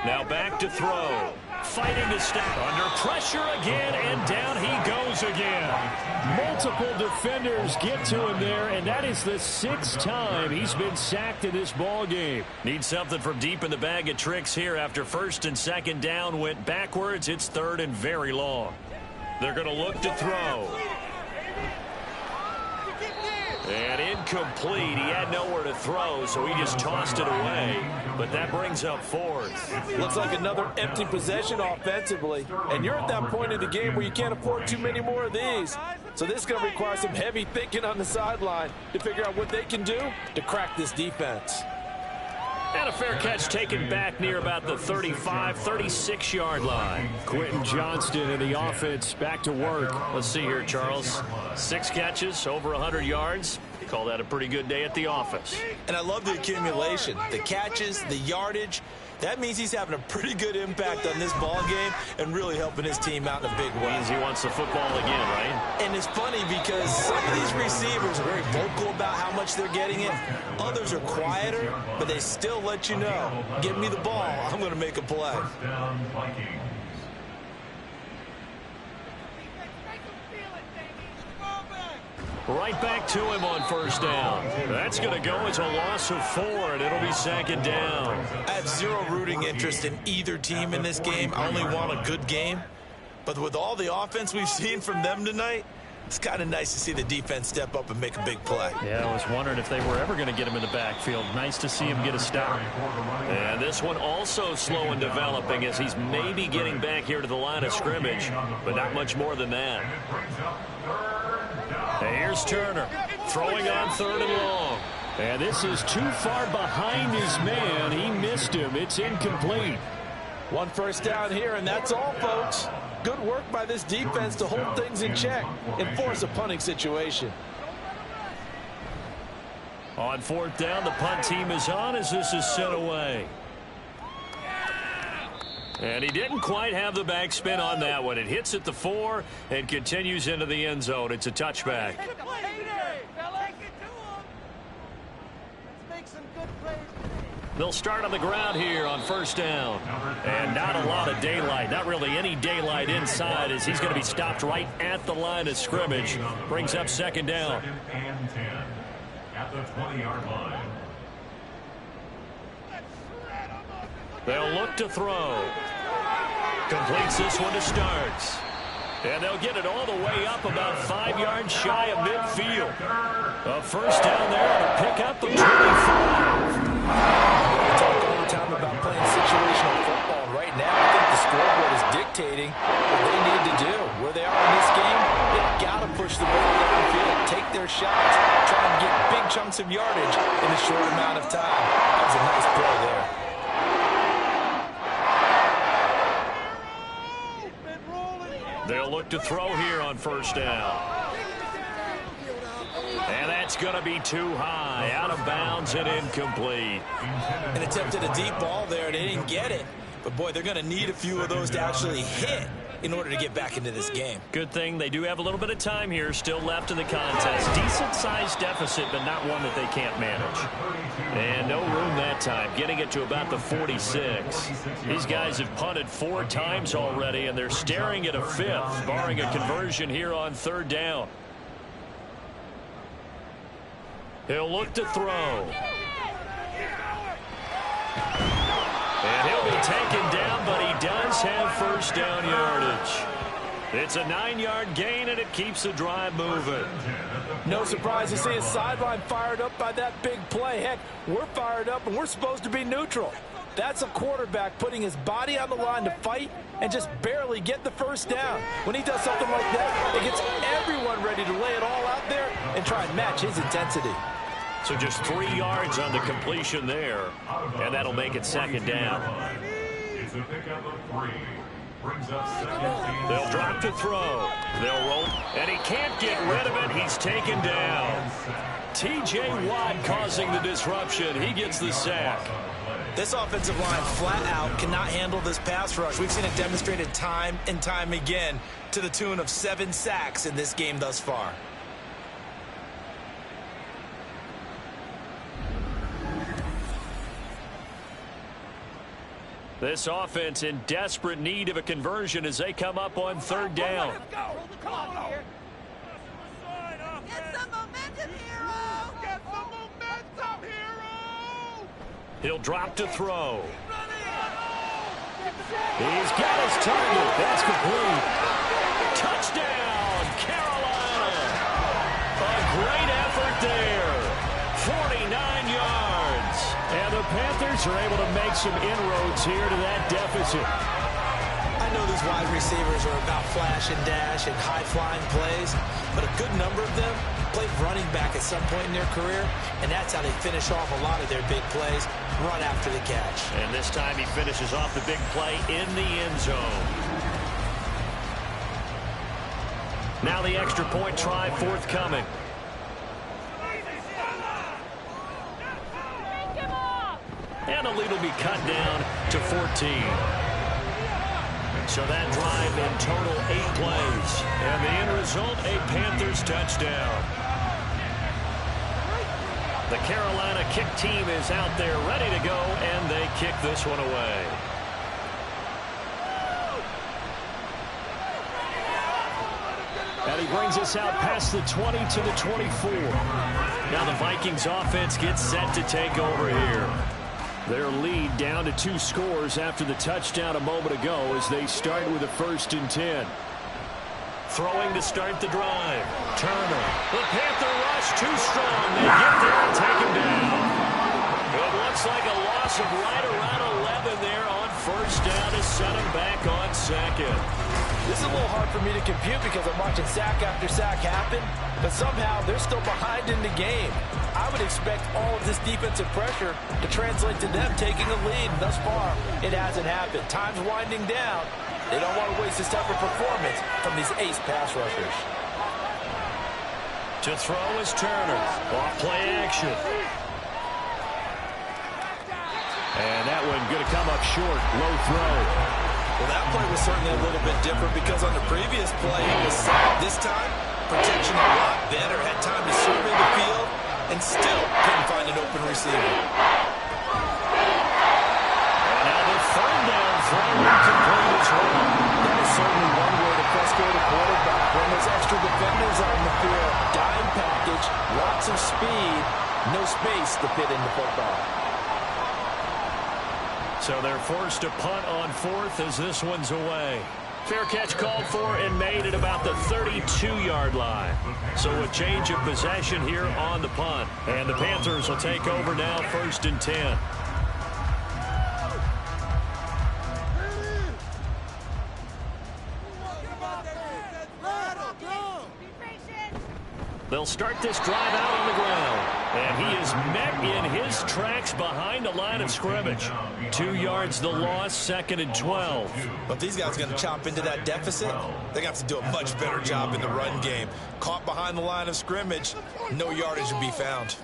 Now back to throw. Fighting to stop. Under pressure again, and down he goes again. Multiple defenders get to him there, and that is the 6th time he's been sacked in this ball game. Need something from deep in the bag of tricks here after first and second down went backwards. It's third and very long. They're going to look to throw. And incomplete. He had nowhere to throw, so he just tossed it away. But that brings up fourth. Looks like another empty possession offensively. And you're at that point in the game where you can't afford too many more of these. So this is going to require some heavy thinking on the sideline to figure out what they can do to crack this defense. And a fair catch taken back near about the 35, 36-yard line. Quentin Johnston and the offense back to work. Let's see here, Charles. 6 catches, over 100 yards. Call that a pretty good day at the office. And I love the accumulation, the catches, the yardage. That means he's having a pretty good impact on this ball game and really helping his team out in a big way. Means he wants the football again, right? And it's funny because some of these receivers are very vocal about how much they're getting it. Others are quieter, but they still let you know, give me the ball, I'm going to make a play. First down, Vikings. Right back to him on first down. That's going to go as a loss of 4, and it'll be second down. I have zero rooting interest in either team in this game. I only want a good game. But with all the offense we've seen from them tonight, it's kind of nice to see the defense step up and make a big play. Yeah, I was wondering if they were ever going to get him in the backfield. Nice to see him get a stop. And this one also slow and developing as he's maybe getting back here to the line of scrimmage, but not much more than that. Here's Turner throwing on third and long. And this is too far behind his man. He missed him. It's incomplete. One first down here, and that's all, folks. Good work by this defense to hold things in check and force a punting situation. On fourth down, the punt team is on as this is sent away. And he didn't quite have the backspin on that one. It hits at the 4 and continues into the end zone. It's a touchback. They'll start on the ground here on first down. And not a lot of daylight. Not really any daylight inside as he's going to be stopped right at the line of scrimmage. Brings up second down. Second and 10 at the 20-yard line. They'll look to throw. Completes this one to Starks. And they'll get it all the way up about 5 yards shy of midfield. A first down there and a pickup of 25. We talk all the time about playing situational football. Right now, I think the scoreboard is dictating what they need to do. Where they are in this game, they've got to push the ball downfield, take their shots, try and get big chunks of yardage in a short amount of time. That was a nice play there. They'll look to throw here on first down. And that's going to be too high. Out of bounds and incomplete. An attempt at a deep ball there. They didn't get it. But, boy, they're going to need a few of those to actually hit in order to get back into this game. Good thing they do have a little bit of time here still left in the contest. Decent-sized deficit, but not one that they can't manage. And no room that time, getting it to about the 46. These guys have punted 4 times already, and they're staring at a 5th, barring a conversion here on third down. He'll look to throw. And he'll be taken down, but he does have first down yardage. It's a 9-yard gain, and it keeps the drive moving. No surprise to see a sideline fired up by that big play. Heck, we're fired up, and we're supposed to be neutral. That's a quarterback putting his body on the line to fight and just barely get the first down. When he does something like that, it gets everyone ready to lay it all out there and try and match his intensity. So just 3 yards on the completion there, and that'll make it second down. It's a pickup of 3. Brings up second and They'll drop to throw. They'll roll, and he can't get rid of it. He's taken down. T.J. Watt causing the disruption. He gets the sack. This offensive line flat out cannot handle this pass rush. We've seen it demonstrated time and time again to the tune of 7 sacks in this game thus far. This offense in desperate need of a conversion as they come up on 3rd down. Come on here. Get some momentum, hero! Get some momentum, hero! He'll drop to throw. He's got his target. That's complete. Touchdown, Carolina. A great effort there. 49 yards. And the Panthers are able to make some inroads here to that deficit. I know these wide receivers are about flash and dash and high-flying plays, but a good number of them played running back at some point in their career, and that's how they finish off a lot of their big plays, run after the catch. And this time he finishes off the big play in the end zone. Now the extra point try forthcoming. And the lead will be cut down to 14. So that drive in total 8 plays. And the end result, a Panthers touchdown. The Carolina kick team is out there ready to go, and they kick this one away. And he brings us out past the 20 to the 24. Now the Vikings offense gets set to take over here. Their lead down to 2 scores after the touchdown a moment ago as they start with a 1st and 10. Throwing to start the drive. Turner. The Panther rush too strong. They get there and take him down. It looks like a loss of right around 11 there on 1st down to set him back on 2nd. This is a little hard for me to compute because I'm watching sack after sack happen, but somehow they're still behind in the game. I would expect all of this defensive pressure to translate to them taking a lead. Thus far, it hasn't happened. Time's winding down. They don't want to waste this type of performance from these ace pass rushers. To throw is Turner. Off play action. And that one going to come up short. Low throw. Well, that play was certainly a little bit different because on the previous play, it was sacked. This time, protection a lot better. Had time to survey the field and still couldn't find an open receiver. And now the 3rd down throw incomplete as well. That is certainly one way to frustrate a quarterback. When there's extra defenders on the field, dime package, lots of speed, no space to fit in the football. So they're forced to punt on 4th as this one's away. Fair catch called for and made at about the 32-yard line. So a change of possession here on the punt. And the Panthers will take over now 1st and 10. They'll start this drive out on the ground. And he is met in his tracks behind the line of scrimmage. 2 yards the loss, 2nd and 12. But these guys are going to chop into that deficit. They're going to have to do a much better job in the run game. Caught behind the line of scrimmage, no yardage to be found.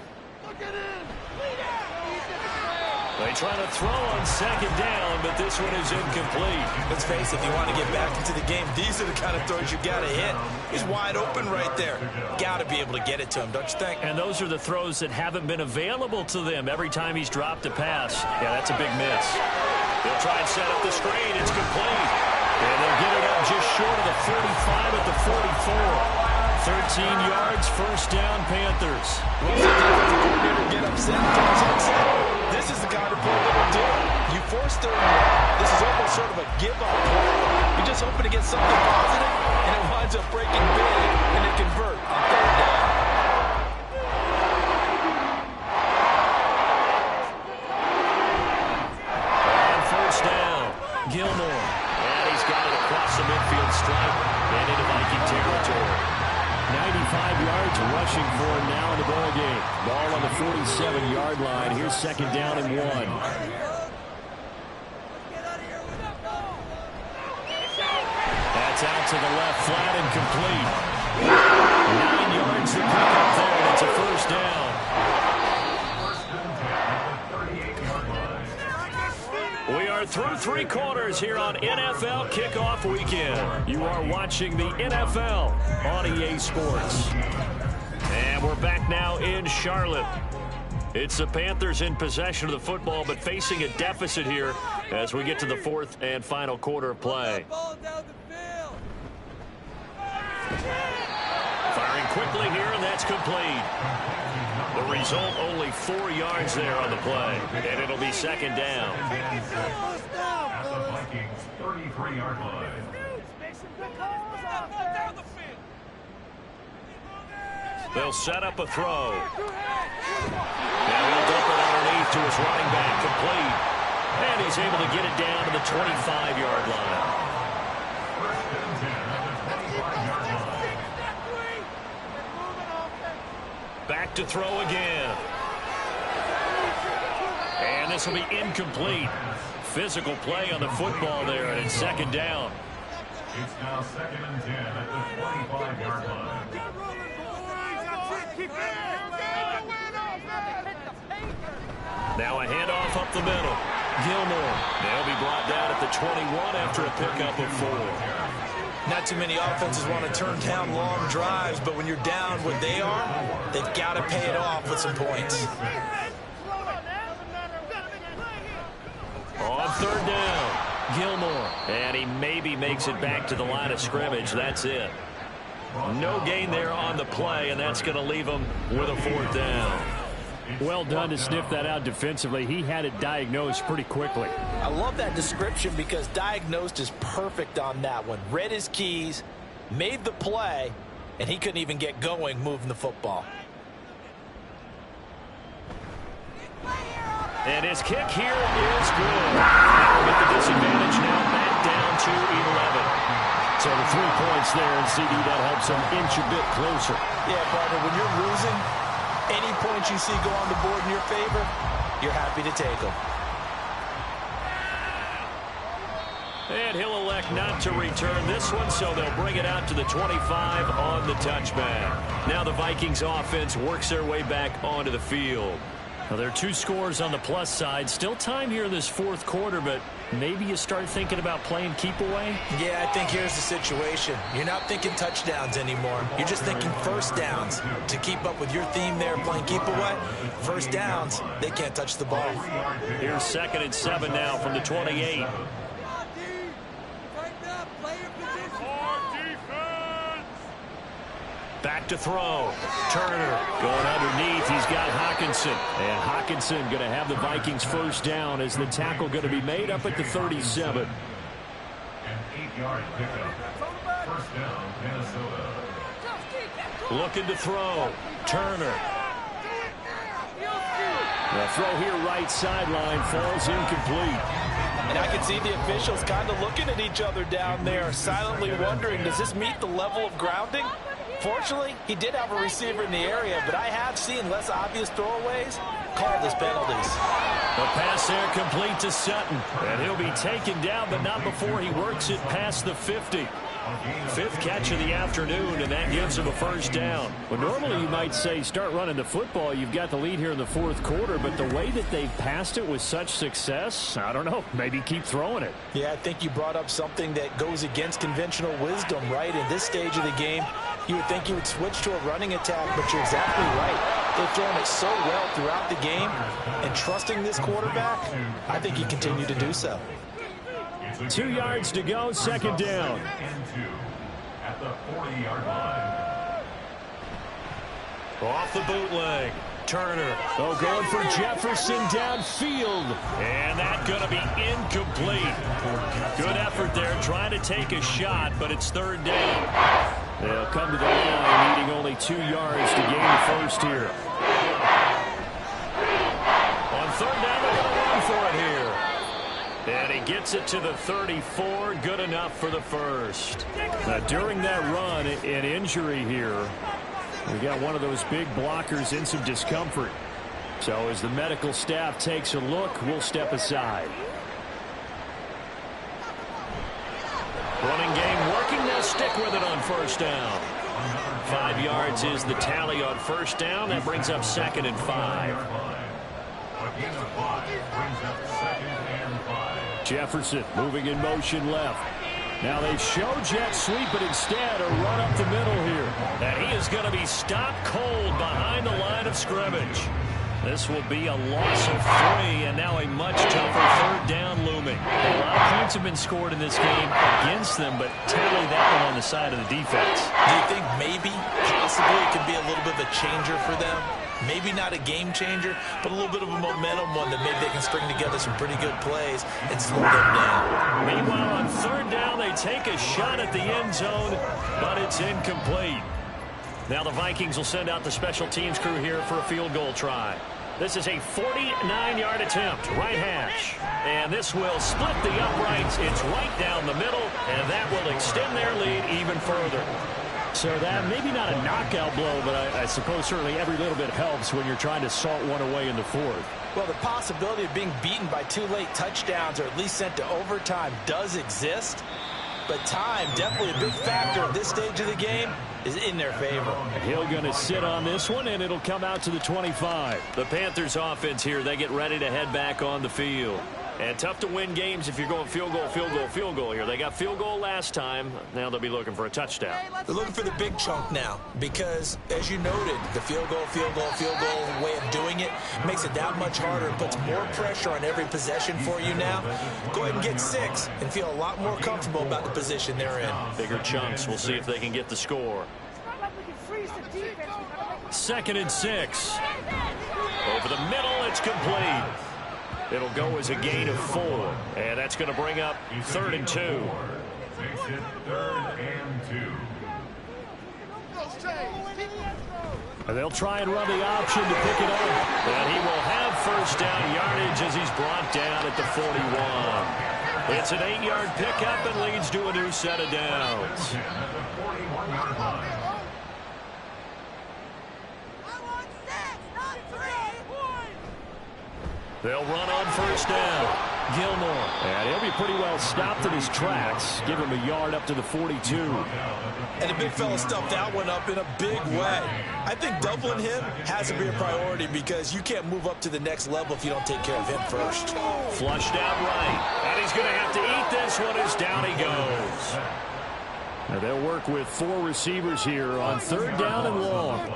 They try to throw on 2nd down, but this one is incomplete. Let's face it, if you want to get back into the game, these are the kind of throws you got to hit. He's wide open right there. Got to be able to get it to him, don't you think? And those are the throws that haven't been available to them every time he's dropped a pass. Yeah, that's a big miss. They'll try and set up the screen. It's complete. And they'll get it up just short of the 45 at the 44. 13 yards, 1st down, Panthers. Well, sometimes the coordinator get upset. This is the kind of play that will do it. You force 3rd and 1. This is almost sort of a give-up play. You're just hoping to get something positive, and it winds up breaking big, and it convert on 3rd down. And 1st down, Gilmore. And he's got it across the midfield stripe and into Viking territory. 95 yards rushing for him now in the ball game. Ball on the 46. 27-yard line. Here's 2nd down and 1. That's out to the left, flat and complete. 9 yards to pick up there, and it's a first down. We are through 3 quarters here on NFL Kickoff Weekend. You are watching the NFL on EA Sports. And we're back now in Charlotte. It's the Panthers in possession of the football, but facing a deficit here as we get to the 4th and final quarter of play. Firing quickly here, and that's complete. The result, only 4 yards there on the play, and it'll be 2nd down. At the Vikings' 33-yard line. They'll set up a throw. Now he'll dump it underneath to his running back, complete. And he's able to get it down to the 25-yard line. Back to throw again. And this will be incomplete. Physical play on the football there, and it's 2nd down. It's now 2nd and 10 at the 25-yard line. Now a handoff up the middle. Gilmore. They'll be brought down at the 21 after a pickup of 4. Not too many offenses want to turn down long drives, but when you're down what they are, they've got to pay it off with some points. On 3rd down, Gilmore. And he maybe makes it back to the line of scrimmage. That's it. No gain there on the play, and that's going to leave him with a 4th down. Well done to sniff that out defensively. He had it diagnosed pretty quickly. I love that description because diagnosed is perfect on that one. Read his keys, made the play, and he couldn't even get going moving the football. And his kick here is good. With the disadvantage now back down to 11. So the 3 points there, and CD, that helps him inch a bit closer. Yeah, partner, when you're losing, any points you see go on the board in your favor, you're happy to take them. And he'll elect not to return this one, so they'll bring it out to the 25 on the touchback. Now the Vikings offense works their way back onto the field. Now, there are 2 scores on the plus side. Still time here in this 4th quarter, but maybe you start thinking about playing keep away? Yeah, I think here's the situation. You're not thinking touchdowns anymore. You're just thinking first downs. To keep up with your theme there, playing keep away, first downs, they can't touch the ball. Here's 2nd and 7 now from the 28. Back to throw. Turner going underneath. He's got Hawkinson. And Hawkinson going to have the Vikings first down as the tackle going to be made up at the 37. An 8-yard pickup. First down, Minnesota. Looking to throw. Turner. The throw here right sideline falls incomplete. And I can see the officials kind of looking at each other down there, silently wondering, does this meet the level of grounding? Fortunately, he did have a receiver in the area, but I have seen less obvious throwaways called as penalties. The pass there complete to Sutton. And he'll be taken down, but not before he works it past the 50. 5th catch of the afternoon, and that gives him a first down. Well, normally you might say start running the football. You've got the lead here in the 4th quarter, but the way that they've passed it with such success, I don't know, maybe keep throwing it. Yeah, I think you brought up something that goes against conventional wisdom, right? In this stage of the game, you would think you would switch to a running attack, but you're exactly right. They've thrown it so well throughout the game, and trusting this quarterback, I think you continue to do so. 2 yards to go, 2nd down. At the 40-yard line. Off the bootleg. Turner. Oh, going for Jefferson downfield. And that's going to be incomplete. Good effort there trying to take a shot, but it's 3rd down. They'll come to the line needing only 2 yards to gain the first here. On 3rd down, they're going to run for it here. And he gets it to the 34. Good enough for the first. Now, during that run, an injury here. We got one of those big blockers in some discomfort. So as the medical staff takes a look, we'll step aside. Running game working. They'll stick with it on first down. 5 yards is the tally on first down. That brings up 2nd and 5. Jefferson moving in motion left. Now they show jet sweep, but instead a run up the middle here. And he is going to be stopped cold behind the line of scrimmage. This will be a loss of 3, and now a much tougher 3rd down looming. A lot of points have been scored in this game against them, but tally that one on the side of the defense. Do you think maybe, possibly, it could be a little bit of a changer for them? Maybe not a game changer, but a little bit of a momentum one that maybe they can string together some pretty good plays and slow them down. Meanwhile, on 3rd down, they take a shot at the end zone, but it's incomplete. Now the Vikings will send out the special teams crew here for a field goal try. This is a 49-yard attempt, right hash. And this will split the uprights. It's right down the middle, and that will extend their lead even further. So that maybe not a knockout blow, but I suppose certainly every little bit helps when you're trying to salt one away in the 4th. Well, the possibility of being beaten by 2 late touchdowns or at least sent to overtime does exist. But time, definitely a big factor at this stage of the game, is in their favor. Hill going to sit on this one, and it'll come out to the 25. The Panthers offense here, they get ready to head back on the field. And tough to win games if you're going field goal, field goal, field goal here. They got field goal last time. Now they'll be looking for a touchdown. They're looking for the big chunk now because, as you noted, the field goal way of doing it makes it that much harder. It puts more pressure on every possession for you now. Go ahead and get 6 and feel a lot more comfortable about the position they're in. Bigger chunks. We'll see if they can get the score. 2nd and 6. Over the middle, it's complete. It'll go as a gain of 4, and that's going to bring up 3rd and 2. Makes it 3rd and 2. And they'll try and run the option to pick it up. And he will have first down yardage as he's brought down at the 41. It's an 8-yard pickup and leads to a new set of downs. They'll run on first down. Gilmore. And he'll be pretty well stopped in his tracks. Give him a yard up to the 42. And the big fella stuffed that one up in a big way. I think doubling him has to be a priority because you can't move up to the next level if you don't take care of him first. Flushed out right. And he's going to have to eat this one as down he goes. Now they'll work with 4 receivers here on 3rd down and long.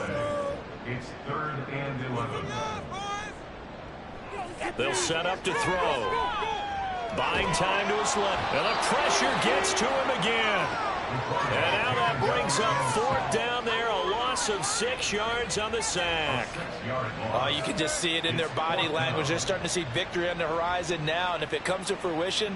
It's 3rd and 11. They'll set up to throw. Buying time to his left. And the pressure gets to him again. And now that brings up 4th down there. A loss of 6 yards on the sack. You can just see it in their body language. They're starting to see victory on the horizon now. And if it comes to fruition,